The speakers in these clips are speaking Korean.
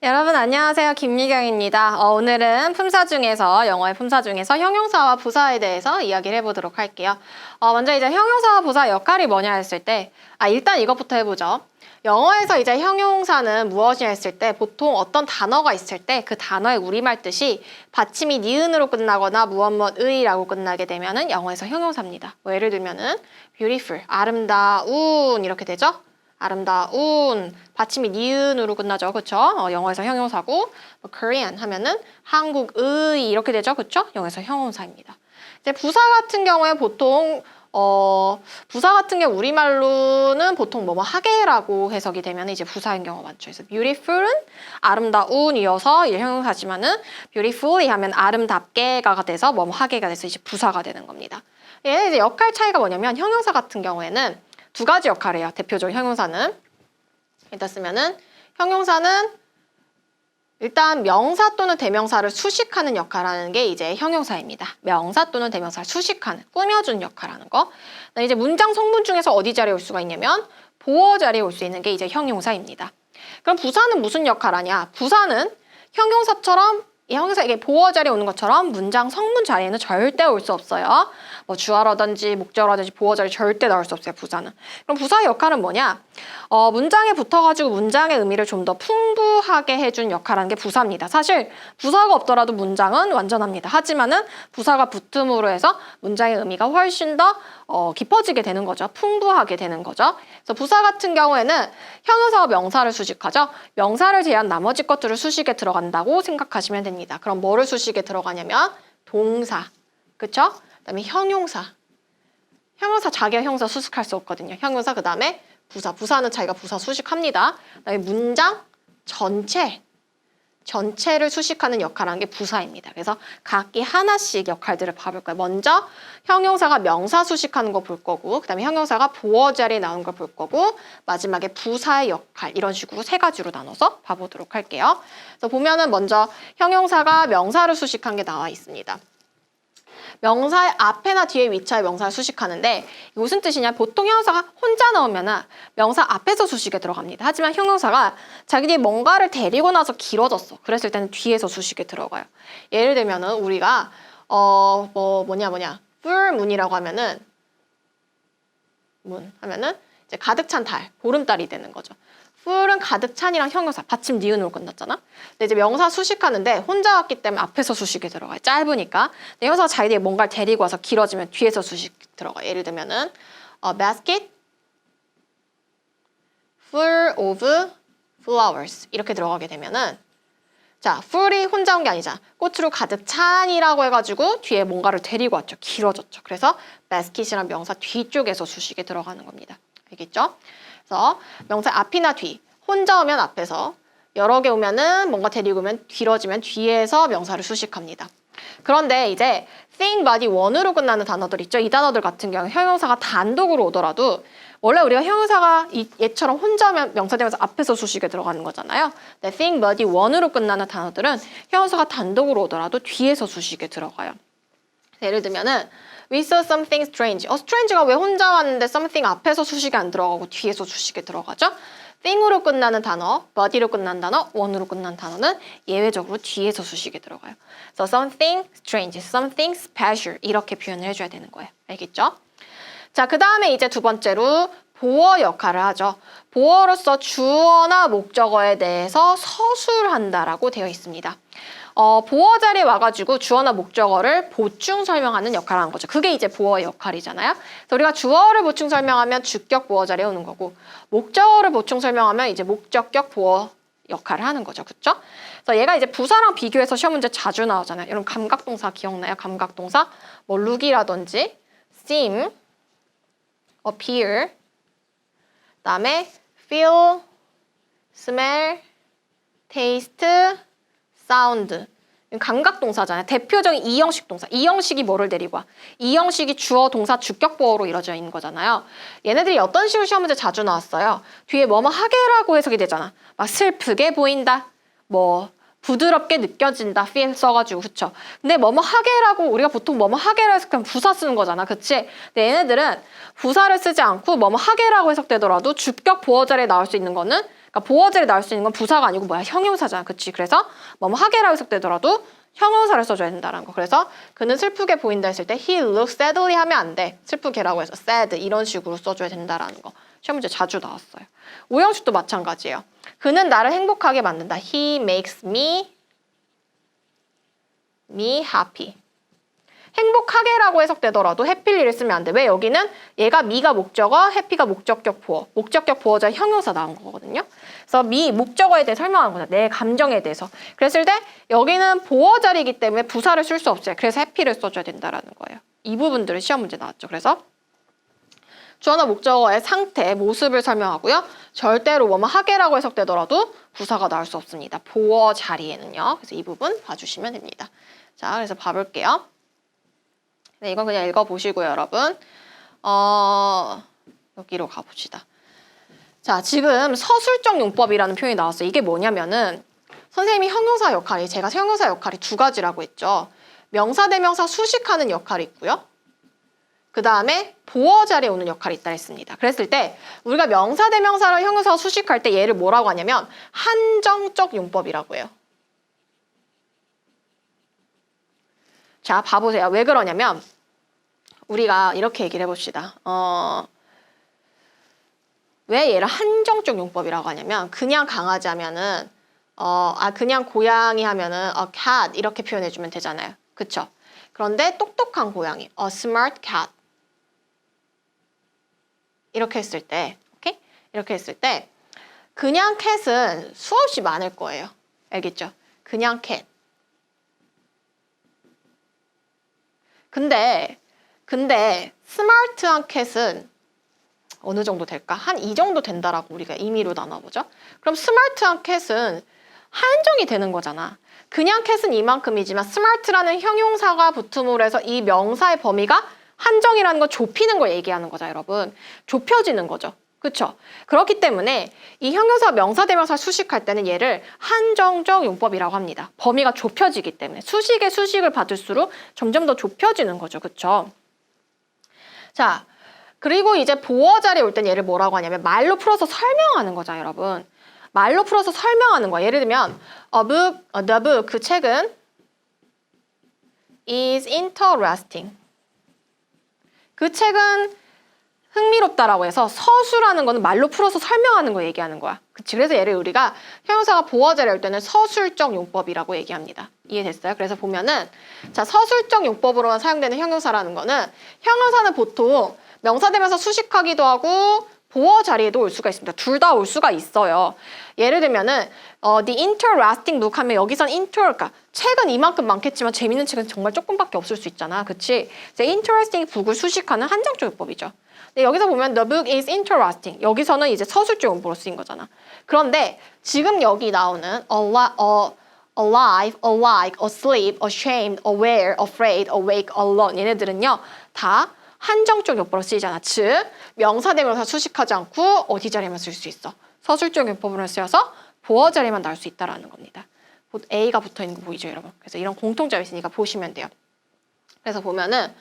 여러분 안녕하세요. 김미경입니다. 오늘은 품사 중에서 영어의 품사 중에서 형용사와 부사에 대해서 이야기를 해보도록 할게요. 먼저 이제 형용사와 부사의 역할이 뭐냐 했을 때 일단 이것부터 해보죠. 영어에서 이제 형용사는 무엇이냐 했을 때 보통 어떤 단어가 있을 때 그 단어의 우리말 뜻이 받침이 니은으로 끝나거나 무엇무엇의라고 끝나게 되면은 영어에서 형용사입니다. 예를 들면은 beautiful, 아름다운 이렇게 되죠? 아름다운 받침이 니은으로 끝나죠. 그쵸? 영어에서 형용사고 Korean 하면은 한국의 이렇게 되죠. 그쵸? 영어에서 형용사입니다. 이제 부사 같은 경우에 보통 부사 같은 경우 우리말로는 보통 뭐뭐 하게라고 해석이 되면 이제 부사인 경우가 많죠. 그래서 beautiful은 아름다운이어서 이제 형용사지만은 beautifully 하면 아름답게가 돼서 뭐뭐 하게가 돼서 이제 부사가 되는 겁니다. 얘는 이제 역할 차이가 뭐냐면 형용사 같은 경우에는 두 가지 역할을 해요. 대표적인 형용사는. 일단 쓰면은 형용사는 일단 명사 또는 대명사를 수식하는 역할을 하는 게 이제 형용사입니다. 명사 또는 대명사를 수식하는, 꾸며주는 역할을 하는 거. 이제 문장 성분 중에서 어디 자리에 올 수가 있냐면 보어 자리에 올 수 있는 게 이제 형용사입니다. 그럼 부사는 무슨 역할을 하냐? 부사는 형용사처럼 이 형용사에게 보어 자리에 오는 것처럼 문장 성문 자리에는 절대 올 수 없어요. 뭐 주어라든지 목적어라든지 보어 자리 절대 나올 수 없어요, 부사는. 그럼 부사의 역할은 뭐냐? 문장에 붙어가지고 문장의 의미를 좀 더 풍부하게 해준 역할하는 게 부사입니다. 사실 부사가 없더라도 문장은 완전합니다. 하지만은 부사가 붙음으로 해서 문장의 의미가 훨씬 더 깊어지게 되는 거죠. 풍부하게 되는 거죠. 그래서 부사 같은 경우에는 형용사와 명사를 수식하죠. 명사를 제외한 나머지 것들을 수식에 들어간다고 생각하시면 됩니다. 그럼 뭐를 수식에 들어가냐면 동사, 그쵸? 그다음에 형용사. 형용사 자기가 형용사 수식할 수 없거든요. 형용사 그다음에 부사. 부사는 자기가 부사 수식합니다. 그다음에 문장 전체를 수식하는 역할을 하는 게 부사입니다. 그래서 각기 하나씩 역할들을 봐볼 거예요. 먼저 형용사가 명사 수식하는 거 볼 거고, 그다음에 형용사가 보어 자리에 나오는 걸 볼 거고, 마지막에 부사의 역할 이런 식으로 세 가지로 나눠서 봐보도록 할게요. 그래서 보면은 먼저 형용사가 명사를 수식한 게 나와 있습니다. 명사의 앞에나 뒤에 위치하여 명사를 수식하는데 무슨 뜻이냐? 보통 형용사가 혼자 나오면은 명사 앞에서 수식에 들어갑니다. 하지만 형용사가 자기들이 뭔가를 데리고 나서 길어졌어. 그랬을 때는 뒤에서 수식에 들어가요. 예를 들면은 우리가 full moon이라고 하면은 이제 가득 찬 달, 보름달이 되는 거죠. full은 가득 찬이랑 형용사, 받침 니은으로 끝났잖아? 근데 이제 명사 수식하는데 혼자 왔기 때문에 앞에서 수식이 들어가요. 짧으니까. 근데 형용사가 자기들이 뭔가를 데리고 와서 길어지면 뒤에서 수식 들어가요. 예를 들면은 basket full of flowers 이렇게 들어가게 되면은 자, full이 혼자 온 게 아니잖아. 꽃으로 가득 찬이라고 해가지고 뒤에 뭔가를 데리고 왔죠. 길어졌죠. 그래서 basket이란 명사 뒤쪽에서 수식에 들어가는 겁니다. 알겠죠? 그래서 명사 앞이나 뒤, 혼자 오면 앞에서, 여러 개 오면은 뭔가 데리고 오면 길어지면 뒤에서 명사를 수식합니다. 그런데 이제 think, body, one으로 끝나는 단어들 있죠. 이 단어들 같은 경우 형용사가 단독으로 오더라도 원래 우리가 형용사가 얘처럼 혼자 오면 명사 되면서 앞에서 수식에 들어가는 거잖아요. 근데 think, body, one으로 끝나는 단어들은 형용사가 단독으로 오더라도 뒤에서 수식에 들어가요. 예를 들면은 We saw something strange. strange가 왜 혼자 왔는데 something 앞에서 수식이 안 들어가고 뒤에서 수식에 들어가죠? thing으로 끝나는 단어, body로 끝난 단어, one으로 끝난 단어는 예외적으로 뒤에서 수식에 들어가요. So something strange, something special 이렇게 표현을 해줘야 되는 거예요. 알겠죠? 자, 그 다음에 이제 두 번째로 보어 역할을 하죠. 보어로서 주어나 목적어에 대해서 서술한다라고 되어 있습니다. 보어 자리에 와가지고 주어나 목적어를 보충 설명하는 역할을 하는 거죠. 그게 이제 보어의 역할이잖아요. 그래서 우리가 주어를 보충 설명하면 주격 보어 자리에 오는 거고 목적어를 보충 설명하면 이제 목적격 보어 역할을 하는 거죠. 그쵸? 그래서 얘가 이제 부사랑 비교해서 시험 문제 자주 나오잖아요. 여러분 감각동사 기억나요? 감각동사 뭐 look이라든지 seem, appear, 그다음에 feel, smell, taste, 사운드. 감각동사잖아요. 대표적인 이형식 동사. 이형식이 뭐를 데리고 와? 이형식이 주어, 동사, 주격 보어로 이루어져 있는 거잖아요. 얘네들이 어떤 식으로 시험 문제 자주 나왔어요? 뒤에 뭐뭐 하게라고 해석이 되잖아. 막 슬프게 보인다. 뭐 부드럽게 느껴진다. feel 써가지고 그쵸? 근데 뭐뭐 하게라고 우리가 보통 뭐뭐 하게라 해석하면 부사 쓰는 거잖아. 그치? 근데 얘네들은 부사를 쓰지 않고 뭐뭐 하게라고 해석되더라도 주격 보어 자리에 나올 수 있는 거는 그러니까 보어자리 나올 수 있는 건 부사가 아니고 뭐야? 형용사잖아. 그치? 그래서 뭐뭐 하게라고 해석되더라도 형용사를 써줘야 된다는 거. 그래서 그는 슬프게 보인다 했을 때 he looks sadly 하면 안 돼. 슬프게라고 해서 sad 이런 식으로 써줘야 된다라는 거. 시험 문제 자주 나왔어요. 오형식도 마찬가지예요. 그는 나를 행복하게 만든다. He makes me happy. 행복하게라고 해석되더라도 happy를 쓰면 안 돼. 왜? 여기는 얘가 me가 목적어, happy가 목적격 보어. 목적격 보어자 형용사 나온 거거든요. 그래서 me, 목적어에 대해 설명하는 거죠. 내 감정에 대해서. 그랬을 때 여기는 보어 자리이기 때문에 부사를 쓸 수 없어요. 그래서 happy를 써줘야 된다라는 거예요. 이 부분들은 시험 문제 나왔죠. 그래서 주어나 목적어의 상태, 모습을 설명하고요. 절대로 뭐뭐 하게라고 해석되더라도 부사가 나올 수 없습니다. 보어 자리에는요. 그래서 이 부분 봐주시면 됩니다. 자, 그래서 봐볼게요. 네, 이건 그냥 읽어보시고요, 여러분. 여기로 가봅시다. 자, 지금 서술적 용법이라는 표현이 나왔어요. 이게 뭐냐면은 선생님이 형용사 역할이, 제가 형용사 역할이 두 가지라고 했죠. 명사, 대명사 수식하는 역할이 있고요. 그 다음에 보어 자리에 오는 역할이 있다 했습니다. 그랬을 때 우리가 명사, 대명사를 형용사가 수식할 때 얘를 뭐라고 하냐면 한정적 용법이라고 해요. 자, 봐보세요. 왜 그러냐면 우리가 이렇게 얘기를 해봅시다. 왜 얘를 한정적 용법이라고 하냐면 그냥 강아지 하면은 그냥 고양이 하면은 a cat 이렇게 표현해주면 되잖아요. 그쵸? 그런데 똑똑한 고양이, a smart cat 이렇게 했을 때, 오케이? 이렇게 했을 때 그냥 캣은 수없이 많을 거예요. 알겠죠? 그냥 캣. 근데 스마트한 캣은 어느 정도 될까? 한 이 정도 된다라고 우리가 임의로 나눠보죠. 그럼 스마트한 캣은 한정이 되는 거잖아. 그냥 캣은 이만큼이지만 스마트라는 형용사가 붙음으로 해서 이 명사의 범위가 한정이라는 건 좁히는 걸 얘기하는 거죠, 여러분. 좁혀지는 거죠. 그렇죠? 그렇기 때문에 이 형용사, 명사, 대명사 수식할 때는 얘를 한정적 용법이라고 합니다. 범위가 좁혀지기 때문에 수식의 수식을 받을수록 점점 더 좁혀지는 거죠. 그렇죠? 자, 그리고 이제 보어 자리에 올 땐 얘를 뭐라고 하냐면 말로 풀어서 설명하는 거죠, 여러분. 말로 풀어서 설명하는 거야. 예를 들면 the book, 그 책은 is interesting. 그 책은 흥미롭다라고 해서 서술하는 거는 말로 풀어서 설명하는 거 얘기하는 거야. 그치? 그래서 얘를 우리가 형용사가 보어 자리에 올 때는 서술적 용법이라고 얘기합니다. 이해됐어요? 그래서 보면은 자, 서술적 용법으로만 사용되는 형용사라는 거는 형용사는 보통 명사, 대명사 수식하기도 하고 보어 자리에도 올 수가 있습니다. 둘 다 올 수가 있어요. 예를 들면은 the interesting book 하면 여기선 그러니까 책은 이만큼 많겠지만 재밌는 책은 정말 조금밖에 없을 수 있잖아. 그치? 이제 interesting book을 수식하는 한정적 용법이죠. 근데 여기서 보면 the book is interesting. 여기서는 이제 서술적 용법으로 쓰인 거잖아. 그런데 지금 여기 나오는 alive, alike, asleep, ashamed, aware, afraid, awake, alone 얘네들은요. 다 한정적 용법으로 쓰이잖아. 즉, 명사, 대명사 수식하지 않고 어디 자리에만 쓸 수 있어. 서술적 용법으로 쓰여서 보어 자리에만 나올 수 있다는 겁니다. A가 붙어있는 거 보이죠, 여러분? 그래서 이런 공통점이 있으니까 보시면 돼요. 그래서 보면은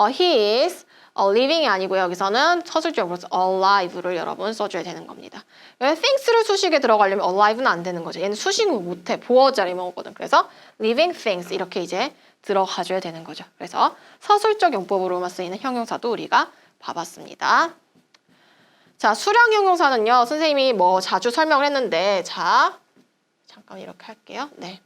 he is living이 아니고 여기서는 서술적으로 alive를 여러분 써줘야 되는 겁니다. things를 수식에 들어가려면 alive는 안 되는 거죠. 얘는 수식을 못해. 보어 자리만 오거든. 그래서 living things 이렇게 이제 들어가줘야 되는 거죠. 그래서 서술적 용법으로만 쓰이는 형용사도 우리가 봐봤습니다. 자, 수량 형용사는요. 선생님이 뭐 자주 설명을 했는데 자, 잠깐 이렇게 할게요. 네.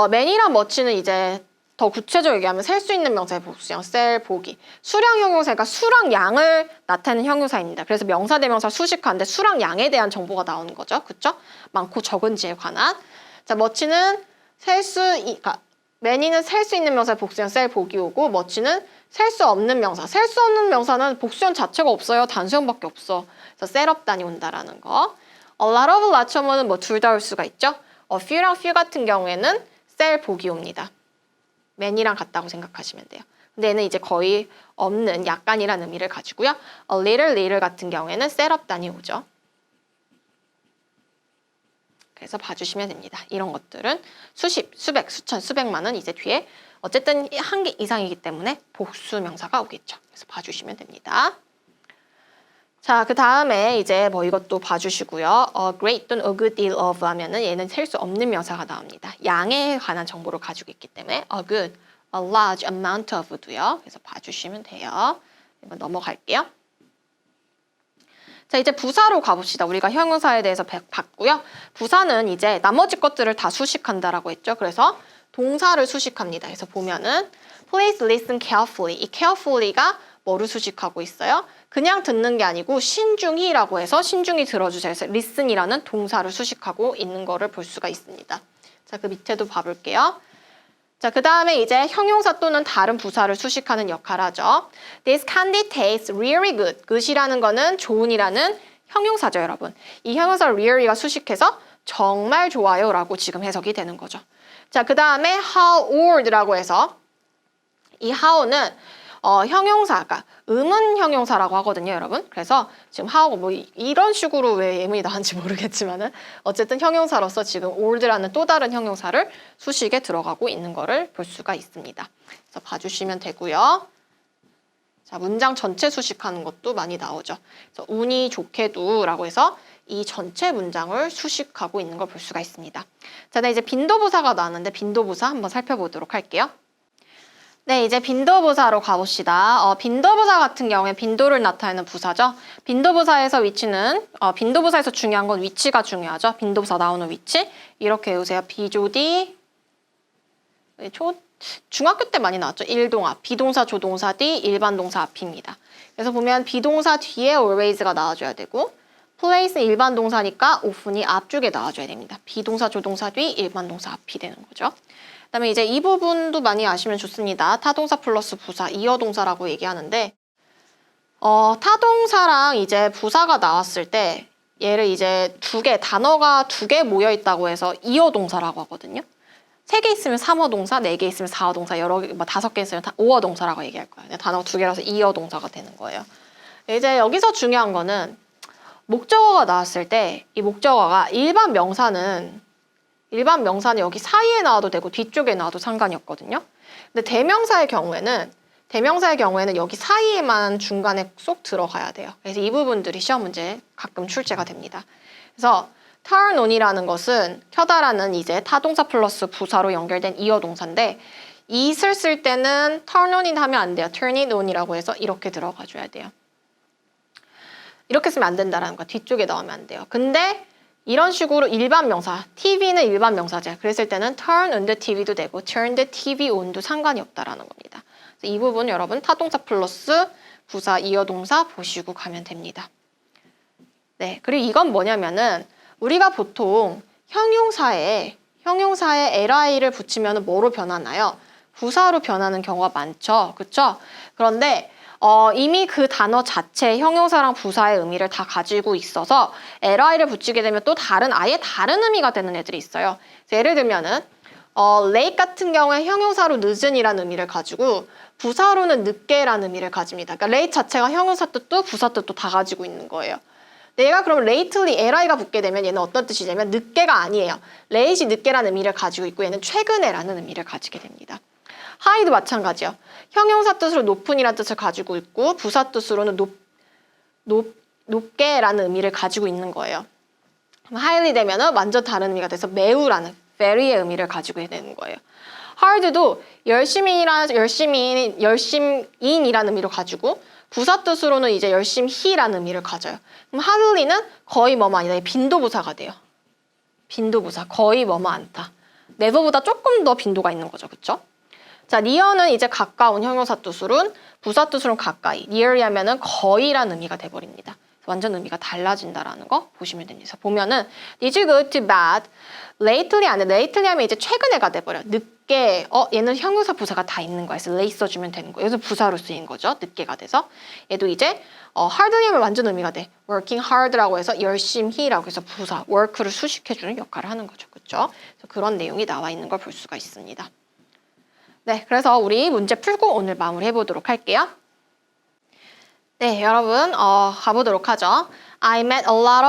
man이랑 much는 이제 더 구체적으로 얘기하면 셀 수 있는 명사의 복수형, 셀, 보기. 수량 형용사가 수랑 양을 나타내는 형용사입니다. 그래서 명사, 대명사 수식하는데 수랑 양에 대한 정보가 나오는 거죠. 그쵸? 많고 적은지에 관한. 자, much는 many는 셀 수 있는 명사의 복수형, 셀, 보기 오고 much는 셀 수 없는 명사. 셀 수 없는 명사는 복수형 자체가 없어요. 단수형밖에 없어. 그래서 셀 없다니 온다라는 거. a lot of, lots of는 뭐 둘 다 올 수가 있죠. a few랑 few 같은 경우에는 셀, 보기 옵니다. many랑 같다고 생각하시면 돼요. 근데 얘는 이제 거의 없는 약간이라는 의미를 가지고요. a little 같은 경우에는 셀 없다니 오죠. 그래서 봐주시면 됩니다. 이런 것들은 수십, 수백, 수천, 수백만은 이제 뒤에 어쨌든 한 개 이상이기 때문에 복수 명사가 오겠죠. 그래서 봐주시면 됩니다. 자, 그 다음에 이제 뭐 이것도 봐주시고요. A great 또는 a good deal of 하면은 얘는 셀 수 없는 명사가 나옵니다. 양에 관한 정보를 가지고 있기 때문에 a good, a large amount of도요. 그래서 봐주시면 돼요. 이번 넘어갈게요. 자, 이제 부사로 가봅시다. 우리가 형용사에 대해서 봤고요. 부사는 이제 나머지 것들을 다 수식한다라고 했죠. 그래서 동사를 수식합니다. 그래서 보면은 please listen carefully. 이 carefully가 뭐를 수식하고 있어요? 그냥 듣는 게 아니고 신중히라고 해서 신중히 들어주세요. 그래서 listen이라는 동사를 수식하고 있는 거를 볼 수가 있습니다. 자, 그 밑에도 봐볼게요. 자, 그 다음에 이제 형용사 또는 다른 부사를 수식하는 역할을 하죠. This candy tastes really good. good이라는 거는 좋은이라는 형용사죠, 여러분. 이 형용사 really가 수식해서 정말 좋아요 라고 지금 해석이 되는 거죠. 자, 그 다음에 how old라고 해서 이 how는 형용사가 의문 형용사라고 하거든요, 여러분. 그래서 지금 how가 뭐 이런 식으로 왜 예문이 나왔는지 모르겠지만은 어쨌든 형용사로서 지금 old라는 또 다른 형용사를 수식에 들어가고 있는 거를 볼 수가 있습니다. 그래서 봐주시면 되고요. 자, 문장 전체 수식하는 것도 많이 나오죠. 그래서 운이 좋게도라고 해서 이 전체 문장을 수식하고 있는 걸 볼 수가 있습니다. 자, 네, 이제 빈도부사가 나왔는데 빈도부사 한번 살펴보도록 할게요. 네, 이제 빈도부사로 가봅시다. 빈도부사 같은 경우에 빈도를 나타내는 부사죠. 빈도부사에서 위치는, 빈도부사에서 중요한 건 위치가 중요하죠. 빈도부사 나오는 위치. 이렇게 외우세요. 비조디, 중학교 때 많이 나왔죠. 일동앞, 비동사, 조동사 뒤, 일반 동사 앞입니다. 그래서 보면 비동사 뒤에 always가 나와줘야 되고, place는 일반 동사니까 often이 앞쪽에 나와줘야 됩니다. 비동사, 조동사 뒤, 일반 동사 앞이 되는 거죠. 그다음에 이제 이 부분도 많이 아시면 좋습니다. 타동사 플러스 부사, 이어동사라고 얘기하는데 타동사랑 이제 부사가 나왔을 때 얘를 이제 단어가 두 개 모여 있다고 해서 이어동사라고 하거든요. 3개 있으면 3어동사, 4개 있으면 4어동사, 여러 개, 5개 있으면 5어동사라고 얘기할 거예요. 단어가 2개라서 이어동사가 되는 거예요. 이제 여기서 중요한 거는 목적어가 나왔을 때 이 목적어가 일반 명사는 여기 사이에 나와도 되고 뒤쪽에 나와도 상관이 없거든요. 근데 대명사의 경우에는 여기 사이에만 중간에 쏙 들어가야 돼요. 그래서 이 부분들이 시험 문제에 가끔 출제가 됩니다. 그래서 turn on이라는 것은 켜다라는 이제 타동사 플러스 부사로 연결된 이어동사인데 it을 쓸 때는 turn on이 하면 안 돼요. turn it on이라고 해서 이렇게 들어가 줘야 돼요. 이렇게 쓰면 안 된다라는 거야. 뒤쪽에 나오면 안 돼요. 근데 이런 식으로 일반 명사, TV는 일반 명사제. 그랬을 때는 turn on the TV도 되고 turn the TV on도 상관이 없다라는 겁니다. 그래서 이 부분 여러분 타동사 플러스 부사, 이어동사 보시고 가면 됩니다. 네, 그리고 이건 뭐냐면은 우리가 보통 형용사에 li를 붙이면 뭐로 변하나요? 부사로 변하는 경우가 많죠. 그렇죠? 그런데 이미 그 단어 자체 형용사랑 부사의 의미를 다 가지고 있어서 li를 붙이게 되면 또 아예 다른 의미가 되는 애들이 있어요. 예를 들면은 late 같은 경우에 형용사로 늦은이라는 의미를 가지고 부사로는 늦게라는 의미를 가집니다. 그러니까 late 자체가 형용사 뜻도 부사 뜻도 다 가지고 있는 거예요. 내가 그럼 lately li가 붙게 되면 얘는 어떤 뜻이냐면 늦게가 아니에요. late이 늦게라는 의미를 가지고 있고 얘는 최근에라는 의미를 가지게 됩니다. high도 마찬가지요. 형용사 뜻으로 높은이라는 뜻을 가지고 있고 부사 뜻으로는 높게라는 의미를 가지고 있는 거예요. 그럼 highly 되면은 완전 다른 의미가 돼서 매우라는 very의 의미를 가지고 되는 거예요. hard도 열심인이라는 의미로 가지고 부사 뜻으로는 이제 열심히라는 의미를 가져요. 그럼 hardly는 거의 뭐뭐 아니다. 빈도부사가 돼요. 빈도부사 거의 뭐뭐 않다. never보다 조금 더 빈도가 있는 거죠. 그렇죠? 자, near는 이제 가까운 형용사 뜻으로는 부사 뜻으로는 가까이, nearly 하면은 거의라는 의미가 돼버립니다. 완전 의미가 달라진다라는 거 보시면 됩니다. 보면은 did you go to bed lately 안 돼. lately 하면 이제 최근에가 돼버려. 늦게 얘는 형용사 부사가 다 있는 거야. 그래서 late 써주면 되는 거예요. 여기서 부사로 쓰인 거죠. 늦게가 돼서 얘도 이제 hardly 하면 완전 의미가 돼. working hard라고 해서 열심히라고 해서 부사 work를 수식해주는 역할을 하는 거죠. 그렇죠? 그런 내용이 나와 있는 걸 볼 수가 있습니다. 네, 그래서 우리 문제 풀고 오늘 마무리해보도록 할게요. 네, 여러분 가보도록 하죠. I met a lot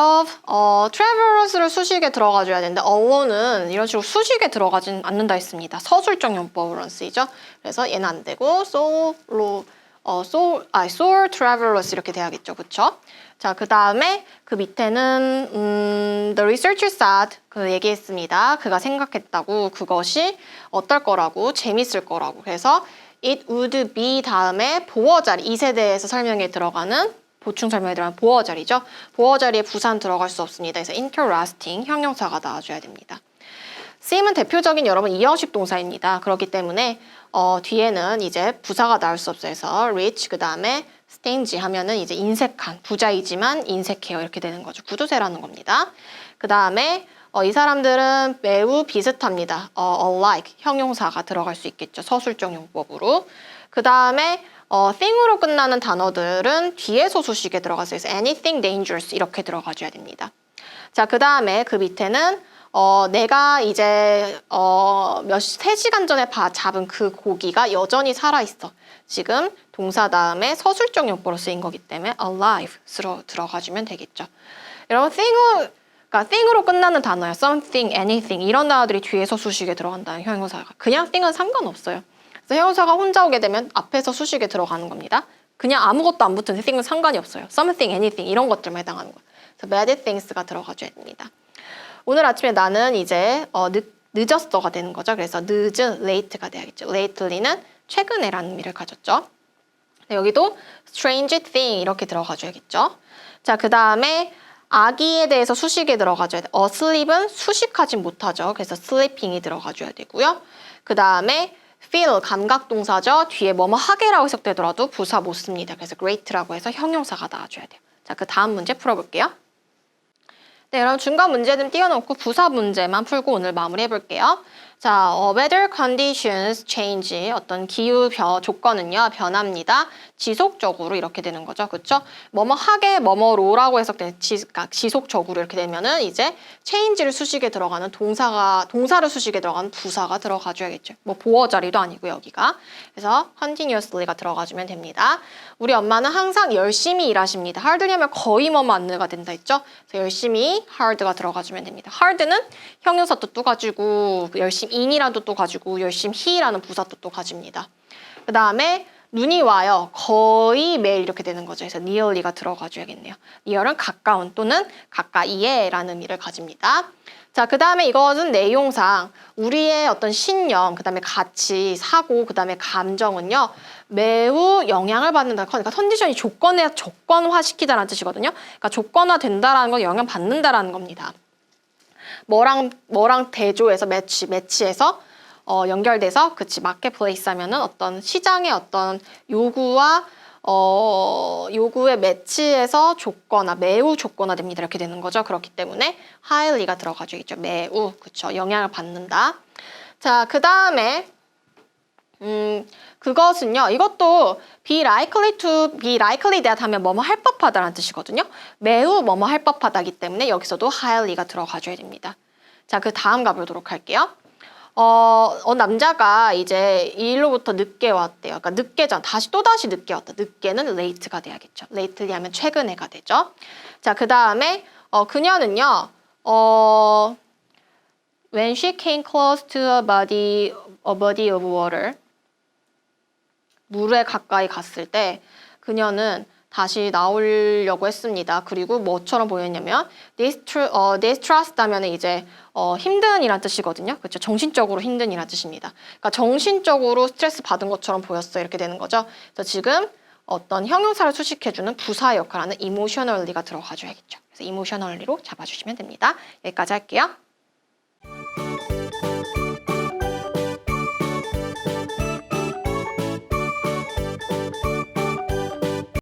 of travellers를 수식에 들어가줘야 되는데 alone은 이런 식으로 수식에 들어가진 않는다 했습니다. 서술적 용법으로 쓰이죠. 그래서 얘는 안 되고 solo soar travelers 이렇게 돼야겠죠. 그쵸? 자, 그 다음에 그 밑에는 the researcher said 그 얘기했습니다. 그가 생각했다고 그것이 어떨 거라고 재밌을 거라고. 그래서 it would be 다음에 보어 자리 2세대에서 설명에 들어가는 보충 설명에 들어가는 보어 자리죠. 보어 자리에 부사는 들어갈 수 없습니다. 그래서 interesting 형용사가 나와줘야 됩니다. seem은 대표적인 여러분 이형식 동사입니다. 그렇기 때문에 뒤에는 이제 부사가 나올 수 없어요. 그래서 rich 그 다음에 stingy 하면은 이제 인색한 부자이지만 인색해요 이렇게 되는 거죠. 구두쇠라는 겁니다. 그 다음에 이 사람들은 매우 비슷합니다. alike 형용사가 들어갈 수 있겠죠. 서술적 용법으로. 그 다음에 thing으로 끝나는 단어들은 뒤에서 수식에 들어가서 그래서 anything dangerous 이렇게 들어가줘야 됩니다. 자, 그 다음에 그 밑에는 내가 이제 3시간 전에 잡은 그 고기가 여전히 살아있어. 지금 동사 다음에 서술적 용법으로 쓰인 거기 때문에 alive로 들어가주면 되겠죠. 여러분 thing으로 끝나는 단어야. something, anything 이런 단어들이 뒤에서 수식에 들어간다는 형용사가. 그냥 thing은 상관없어요. 그래서 형용사가 혼자 오게 되면 앞에서 수식에 들어가는 겁니다. 그냥 아무것도 안 붙은 thing은 상관이 없어요. something, anything 이런 것들만 해당하는 거예요. 그래서 bad things가 들어가줘야 됩니다. 오늘 아침에 나는 이제 늦었어가 되는 거죠. 그래서 늦은 late가 돼야겠죠. lately는 최근에라는 의미를 가졌죠. 여기도 strange thing 이렇게 들어가줘야겠죠. 자, 그 다음에 아기에 대해서 수식에 들어가줘야 돼. asleep은 수식하지 못하죠. 그래서 sleeping이 들어가줘야 되고요. 그 다음에 feel 감각 동사죠. 뒤에 뭐뭐 하게라고 해석되더라도 부사 못 씁니다. 그래서 great라고 해서 형용사가 나와줘야 돼요. 자, 그 다음 문제 풀어볼게요. 네, 여러분 중간 문제는 띄워놓고 부사 문제만 풀고 오늘 마무리해 볼게요. 자, weather conditions change 어떤 기후 조건은요 변합니다. 지속적으로 이렇게 되는 거죠, 그렇죠? 뭐뭐 하게 뭐뭐로라고 해석되는 지속적으로 이렇게 되면은 이제 change를 수식에 들어가는 동사를 수식에 들어가는 부사가 들어가줘야겠죠. 뭐 보어 자리도 아니고 여기가 그래서 continuously가 들어가주면 됩니다. 우리 엄마는 항상 열심히 일하십니다. hardly 하면 거의 뭐뭐 안느가 된다 했죠? 그래서 열심히 hard가 들어가주면 됩니다. hard는 형용사 뜻도 가지고 열심히 in이라는 뜻도 가지고 열심히라는 부사 뜻도 가집니다. 그 다음에 눈이 와요. 거의 매일 이렇게 되는 거죠. 그래서 nearly가 들어가줘야겠네요. near은 가까운 또는 가까이에 라는 의미를 가집니다. 자, 그 다음에 이것은 내용상 우리의 어떤 신념, 그 다음에 가치, 사고, 그 다음에 감정은요. 매우 영향을 받는다. 그러니까 컨디션이 조건화시키다라는 뜻이거든요. 그러니까 조건화된다라는 건 영향받는다라는 겁니다. 뭐랑 대조해서 매치해서 연결돼서 그치 마켓플레이스 하면은 어떤 시장의 어떤 요구에 매치해서 매우 조건화됩니다. 이렇게 되는 거죠. 그렇기 때문에 highly가 들어가줘야겠죠. 매우 그쵸 영향을 받는다. 자, 그 다음에 그것은요. 이것도 be likely that 하면 뭐뭐 할 법하다라는 뜻이거든요. 매우 뭐뭐 할 법하다기 때문에 여기서도 highly가 들어가줘야 됩니다. 자, 그 다음 가보도록 할게요. 남자가 이제 일로부터 늦게 왔대요. 그러니까 늦게잖아. 또다시 늦게 왔다. 늦게는 late가 돼야겠죠. lately 하면 최근에가 되죠. 자, 그 다음에 그녀는요. when she came close to a body of water 물에 가까이 갔을 때 그녀는 다시 나오려고 했습니다. 그리고 뭐처럼 보였냐면 distrust 하면 이제 힘든이란 뜻이거든요. 그렇죠? 정신적으로 힘든이란 뜻입니다. 그러니까 정신적으로 스트레스 받은 것처럼 보였어요. 이렇게 되는 거죠. 그래서 지금 어떤 형용사를 수식해주는 부사의 역할하는 emotionally가 들어가줘야겠죠. 그래서 emotionally로 잡아주시면 됩니다. 여기까지 할게요.